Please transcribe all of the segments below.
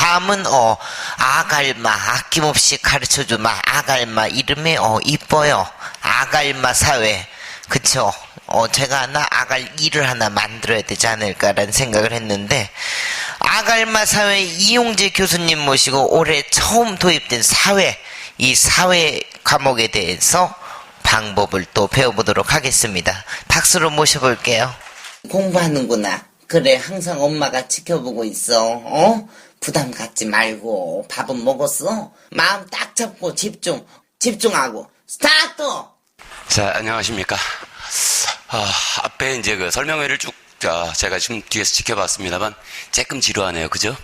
다음은 아갈마 아낌없이 가르쳐주마 아갈마 이름이 이뻐요. 아갈마 사회. 그쵸? 제가 하나 아갈 일을 하나 만들어야 되지 않을까라는 생각을 했는데, 아갈마 사회 이용재 교수님 모시고 올해 처음 도입된 사회, 이 사회 과목에 대해서 방법을 또 배워보도록 하겠습니다. 박수로 모셔볼게요. 공부하는구나. 그래, 항상 엄마가 지켜보고 있어. 부담 갖지 말고. 밥은 먹었어? 마음 딱 잡고 집중하고. 스타트! 자, 안녕하십니까. 앞에 이제 그 설명회를 쭉 제가 지금 뒤에서 지켜봤습니다만 조금 지루하네요. 그죠?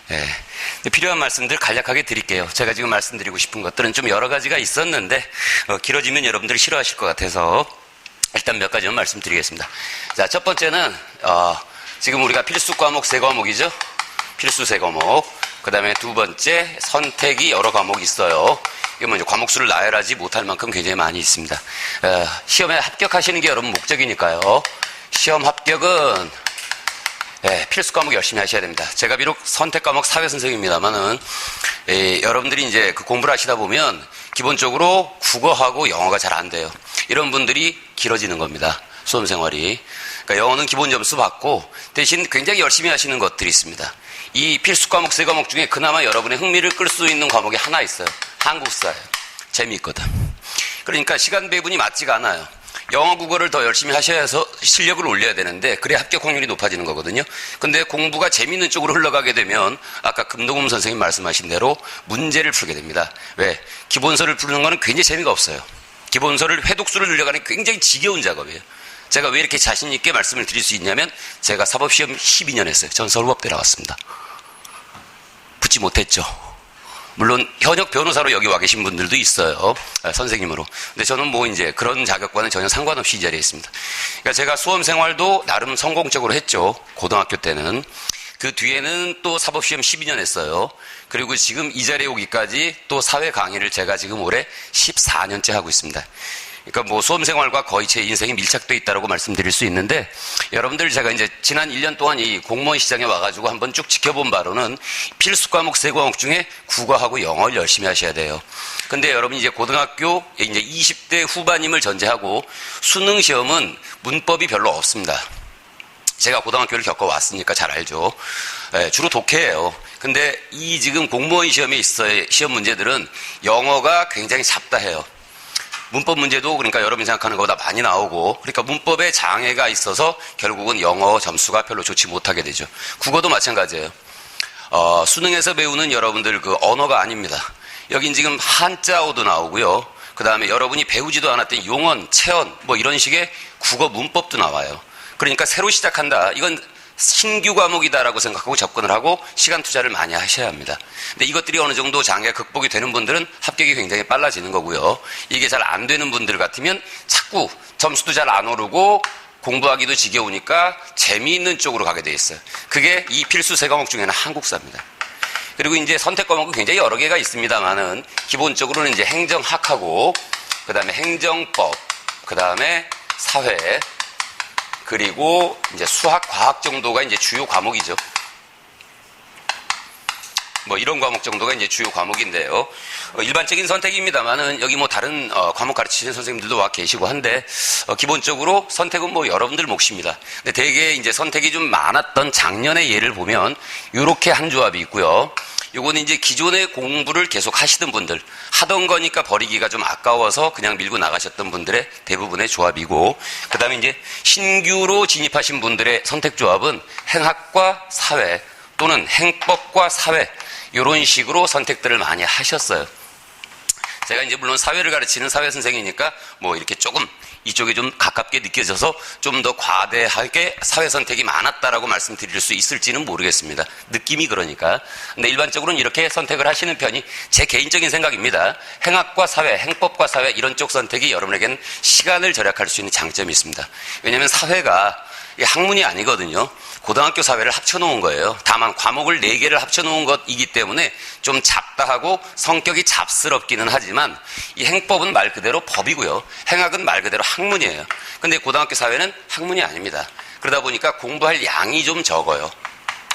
예. 필요한 말씀들 간략하게 드릴게요. 제가 지금 말씀드리고 싶은 것들은 좀 여러 가지가 있었는데 길어지면 여러분들이 싫어하실 것 같아서 일단 몇 가지만 말씀드리겠습니다. 자, 첫 번째는 지금 우리가 필수 과목 3과목이죠. 필수 3과목. 그 다음에 두 번째 선택이 여러 과목이 있어요. 이게 뭐 이제 과목 수를 나열하지 못할 만큼 굉장히 많이 있습니다. 시험에 합격하시는 게 여러분 목적이니까요. 시험 합격은 필수 과목 열심히 하셔야 됩니다. 제가 비록 선택 과목 사회 선생님입니다만은 여러분들이 이제 그 공부를 하시다 보면 기본적으로 국어하고 영어가 잘 안 돼요. 이런 분들이 길어지는 겁니다. 수험 생활이. 그러니까 영어는 기본 점수 받고 대신 굉장히 열심히 하시는 것들이 있습니다. 이 필수 과목 3과목 중에 그나마 여러분의 흥미를 끌 수 있는 과목이 하나 있어요. 한국사예요. 재미있거든. 그러니까 시간 배분이 맞지가 않아요. 영어, 국어를 더 열심히 하셔야 해서 실력을 올려야 되는데 그래야 합격 확률이 높아지는 거거든요. 근데 공부가 재미있는 쪽으로 흘러가게 되면 아까 금동음 선생님 말씀하신 대로 문제를 풀게 됩니다. 왜? 기본서를 푸는 거는 굉장히 재미가 없어요. 기본서를 회독수를 늘려가는 굉장히 지겨운 작업이에요. 제가 왜 이렇게 자신 있게 말씀을 드릴 수 있냐면 제가 사법시험 12년 했어요. 전 서울법대 나왔습니다. 붙지 못했죠. 물론 현역 변호사로 여기 와 계신 분들도 있어요. 선생님으로. 근데 저는 뭐 이제 그런 자격과는 전혀 상관없이 이 자리에 있습니다. 그러니까 제가 수험 생활도 나름 성공적으로 했죠. 고등학교 때는. 그 뒤에는 또 사법시험 12년 했어요. 그리고 지금 이 자리에 오기까지 또 사회 강의를 제가 지금 올해 14년째 하고 있습니다. 그러니까 뭐 수험 생활과 거의 제 인생이 밀착되어 있다고 말씀드릴 수 있는데, 여러분들 제가 이제 지난 1년 동안 이 공무원 시장에 와가지고 한번 쭉 지켜본 바로는 필수 과목 3과목 중에 국어하고 영어를 열심히 하셔야 돼요. 근데 여러분이 이제 고등학교 이제 20대 후반임을 전제하고 수능 시험은 문법이 별로 없습니다. 제가 고등학교를 겪어왔으니까 잘 알죠. 주로 독해예요. 근데 이 지금 공무원 시험에 있어요. 시험 문제들은 영어가 굉장히 잡다 해요. 문법 문제도 그러니까 여러분이 생각하는 것보다 많이 나오고, 그러니까 문법에 장애가 있어서 결국은 영어 점수가 별로 좋지 못하게 되죠. 국어도 마찬가지예요. 수능에서 배우는 여러분들 그 언어가 아닙니다. 여긴 지금 한자어도 나오고요. 그 다음에 여러분이 배우지도 않았던 용언, 체언 뭐 이런 식의 국어 문법도 나와요. 그러니까 새로 시작한다. 이건 신규 과목이다라고 생각하고 접근을 하고 시간 투자를 많이 하셔야 합니다. 근데 이것들이 어느 정도 장애가 극복이 되는 분들은 합격이 굉장히 빨라지는 거고요. 이게 잘 안 되는 분들 같으면 자꾸 점수도 잘 안 오르고 공부하기도 지겨우니까 재미있는 쪽으로 가게 돼 있어요. 그게 이 필수 3과목 중에는 한국사입니다. 그리고 이제 선택 과목은 굉장히 여러 개가 있습니다만은 기본적으로는 이제 행정학하고 그 다음에 행정법, 그 다음에 사회, 그리고 이제 수학, 과학 정도가 이제 주요 과목이죠. 뭐 이런 과목 정도가 이제 주요 과목인데요. 일반적인 선택입니다만은 여기 뭐 다른 과목 가르치시는 선생님들도 와 계시고 한데 기본적으로 선택은 뭐 여러분들 몫입니다. 근데 대개 이제 선택이 좀 많았던 작년의 예를 보면 이렇게 한 조합이 있고요. 요거는 이제 기존의 공부를 계속 하시던 분들, 하던 거니까 버리기가 좀 아까워서 그냥 밀고 나가셨던 분들의 대부분의 조합이고, 그 다음에 이제 신규로 진입하신 분들의 선택 조합은 행학과 사회 또는 행법과 사회, 이런 식으로 선택들을 많이 하셨어요. 제가 이제 물론 사회를 가르치는 사회 선생이니까 뭐 이렇게 조금 이쪽에 좀 가깝게 느껴져서 좀 더 과대하게 사회 선택이 많았다라고 말씀드릴 수 있을지는 모르겠습니다. 느낌이 그러니까. 근데 일반적으로는 이렇게 선택을 하시는 편이 제 개인적인 생각입니다. 행학과 사회, 행법과 사회 이런 쪽 선택이 여러분에게는 시간을 절약할 수 있는 장점이 있습니다. 왜냐하면 사회가 학문이 아니거든요. 고등학교 사회를 합쳐놓은 거예요. 다만 과목을 4개를 합쳐놓은 것이기 때문에 좀 잡다하고 성격이 잡스럽기는 하지만 이 행법은 말 그대로 법이고요. 행학은 말 그대로 학문이에요. 근데 고등학교 사회는 학문이 아닙니다. 그러다 보니까 공부할 양이 좀 적어요.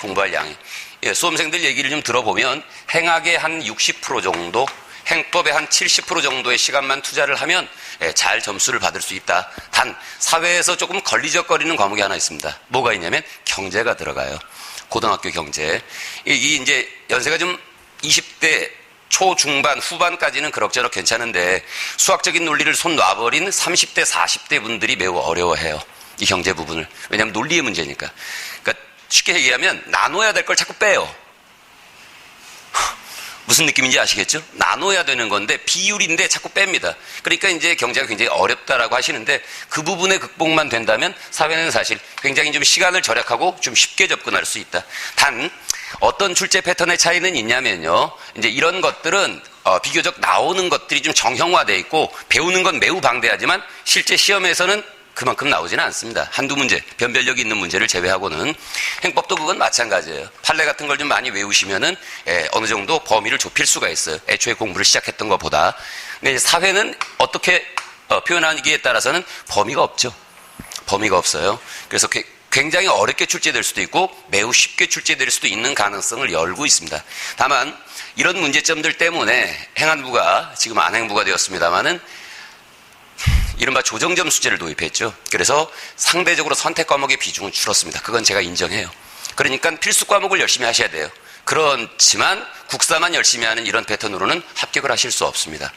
공부할 양이. 예, 수험생들 얘기를 좀 들어보면 행학의 한 60% 정도, 행법의 한 70% 정도의 시간만 투자를 하면 잘 점수를 받을 수 있다. 단 사회에서 조금 걸리적거리는 과목이 하나 있습니다. 뭐가 있냐면 경제가 들어가요. 고등학교 경제. 이 이제 연세가 좀 20대 초중반 후반까지는 그럭저럭 괜찮은데 수학적인 논리를 손 놔버린 30대 40대 분들이 매우 어려워해요. 이 경제 부분을. 왜냐하면 논리의 문제니까. 그러니까 쉽게 얘기하면 나눠야 될 걸 자꾸 빼요. 무슨 느낌인지 아시겠죠? 나눠야 되는 건데 비율인데 자꾸 뺍니다. 그러니까 이제 경제가 굉장히 어렵다라고 하시는데 그 부분의 극복만 된다면 사회는 사실 굉장히 좀 시간을 절약하고 좀 쉽게 접근할 수 있다. 단 어떤 출제 패턴의 차이는 있냐면요. 이제 이런 것들은 비교적 나오는 것들이 좀 정형화되어 있고 배우는 건 매우 방대하지만 실제 시험에서는 그만큼 나오지는 않습니다. 한두 문제, 변별력이 있는 문제를 제외하고는. 행법도 그건 마찬가지예요. 판례 같은 걸 좀 많이 외우시면은 어느 정도 범위를 좁힐 수가 있어요. 애초에 공부를 시작했던 것보다. 근데 이제 사회는 어떻게 표현하기에 따라서는 범위가 없죠. 범위가 없어요. 그래서 굉장히 어렵게 출제될 수도 있고 매우 쉽게 출제될 수도 있는 가능성을 열고 있습니다. 다만 이런 문제점들 때문에 행안부가 지금 안행부가 되었습니다마는 이른바 조정점수제를 도입했죠. 그래서 상대적으로 선택 과목의 비중은 줄었습니다. 그건 제가 인정해요. 그러니까 필수 과목을 열심히 하셔야 돼요. 그렇지만 국사만 열심히 하는 이런 패턴으로는 합격을 하실 수 없습니다.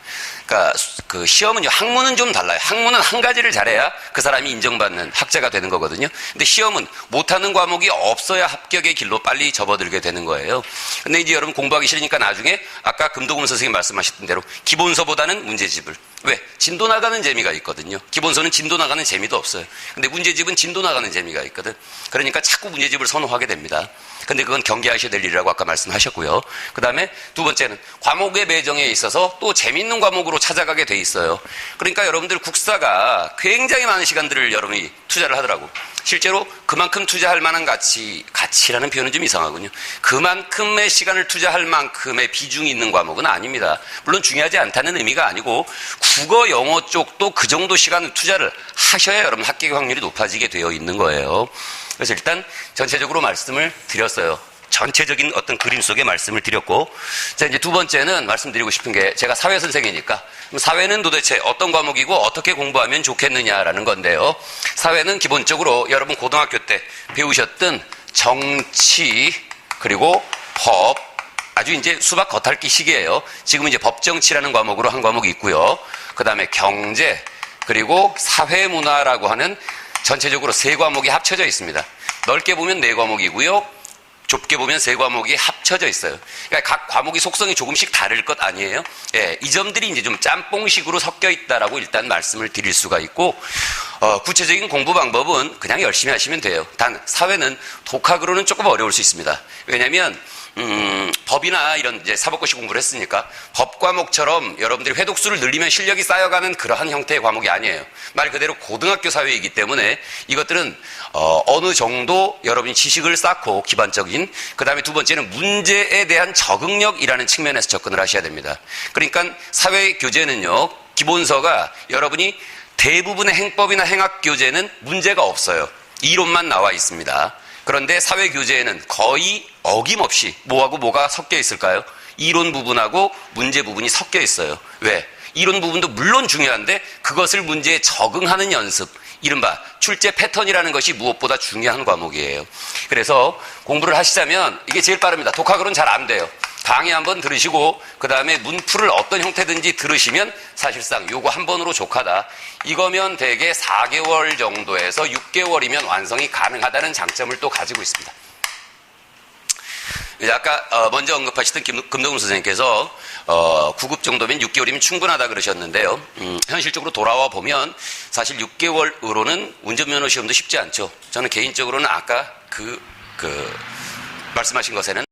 그러니까 그 시험은요, 학문은 좀 달라요. 학문은 한 가지를 잘해야 그 사람이 인정받는 학자가 되는 거거든요. 근데 시험은 못하는 과목이 없어야 합격의 길로 빨리 접어들게 되는 거예요. 근데 이제 여러분 공부하기 싫으니까 나중에 아까 금도금 선생님 말씀하셨던 대로 기본서보다는 문제집을. 왜? 진도 나가는 재미가 있거든요. 기본서는 진도 나가는 재미도 없어요. 근데 문제집은 진도 나가는 재미가 있거든. 그러니까 자꾸 문제집을 선호하게 됩니다. 근데 그건 경계하셔야 될 일이라고 아까 말씀하셨고요. 그 다음에 두 번째는 과목의 배정에 있어서 또 재밌는 과목으로 찾아가게 돼 있어요. 그러니까 여러분들 국사가 굉장히 많은 시간들을 여러분이 투자를 하더라고. 실제로 그만큼 투자할 만한 가치라는 표현은 좀 이상하군요. 그만큼의 시간을 투자할 만큼의 비중이 있는 과목은 아닙니다. 물론 중요하지 않다는 의미가 아니고 국어, 영어 쪽도 그 정도 시간을 투자를 하셔야 여러분 합격 확률이 높아지게 되어 있는 거예요. 그래서 일단 전체적으로 말씀을 드렸어요. 전체적인 어떤 그림 속에 말씀을 드렸고, 자, 이제 두 번째는 말씀드리고 싶은 게 제가 사회 선생이니까 그럼 사회는 도대체 어떤 과목이고 어떻게 공부하면 좋겠느냐라는 건데요. 사회는 기본적으로 여러분 고등학교 때 배우셨던 정치 그리고 법, 아주 이제 수박 겉핥기 시기예요. 지금 이제 법정치라는 과목으로 한 과목이 있고요. 그 다음에 경제 그리고 사회문화라고 하는 전체적으로 세 과목이 합쳐져 있습니다. 넓게 보면 네 과목이고요. 좁게 보면 세 과목이 합쳐져 있어요. 그러니까 각 과목이 속성이 조금씩 다를 것 아니에요? 예, 이 점들이 이제 좀 짬뽕식으로 섞여 있다라고 일단 말씀을 드릴 수가 있고, 구체적인 공부 방법은 그냥 열심히 하시면 돼요. 단, 사회는 독학으로는 조금 어려울 수 있습니다. 왜냐면, 법이나 이런 이제 사법고시 공부를 했으니까 법 과목처럼 여러분들이 회독수를 늘리면 실력이 쌓여가는 그러한 형태의 과목이 아니에요. 말 그대로 고등학교 사회이기 때문에 이것들은 어느 정도 여러분이 지식을 쌓고 기반적인, 그 다음에 두 번째는 문제에 대한 적응력이라는 측면에서 접근을 하셔야 됩니다. 그러니까 사회 교재는요, 기본서가 여러분이 대부분의 행법이나 행학 교재는 문제가 없어요. 이론만 나와 있습니다. 그런데 사회 교재에는 거의 어김없이 뭐하고 뭐가 섞여 있을까요? 이론 부분하고 문제 부분이 섞여 있어요. 왜? 이론 부분도 물론 중요한데 그것을 문제에 적응하는 연습, 이른바 출제 패턴이라는 것이 무엇보다 중요한 과목이에요. 그래서 공부를 하시자면 이게 제일 빠릅니다. 독학으로는 잘 안 돼요. 강의 한번 들으시고 그 다음에 문풀을 어떤 형태든지 들으시면 사실상 요거 한 번으로 족하다. 이거면 대개 4개월 정도에서 6개월이면 완성이 가능하다는 장점을 또 가지고 있습니다. 이제 아까 먼저 언급하시던 금동훈 선생님께서 9급 정도면 6개월이면 충분하다 그러셨는데요. 현실적으로 돌아와 보면 사실 6개월으로는 운전면허 시험도 쉽지 않죠. 저는 개인적으로는 아까 말씀하신 것에는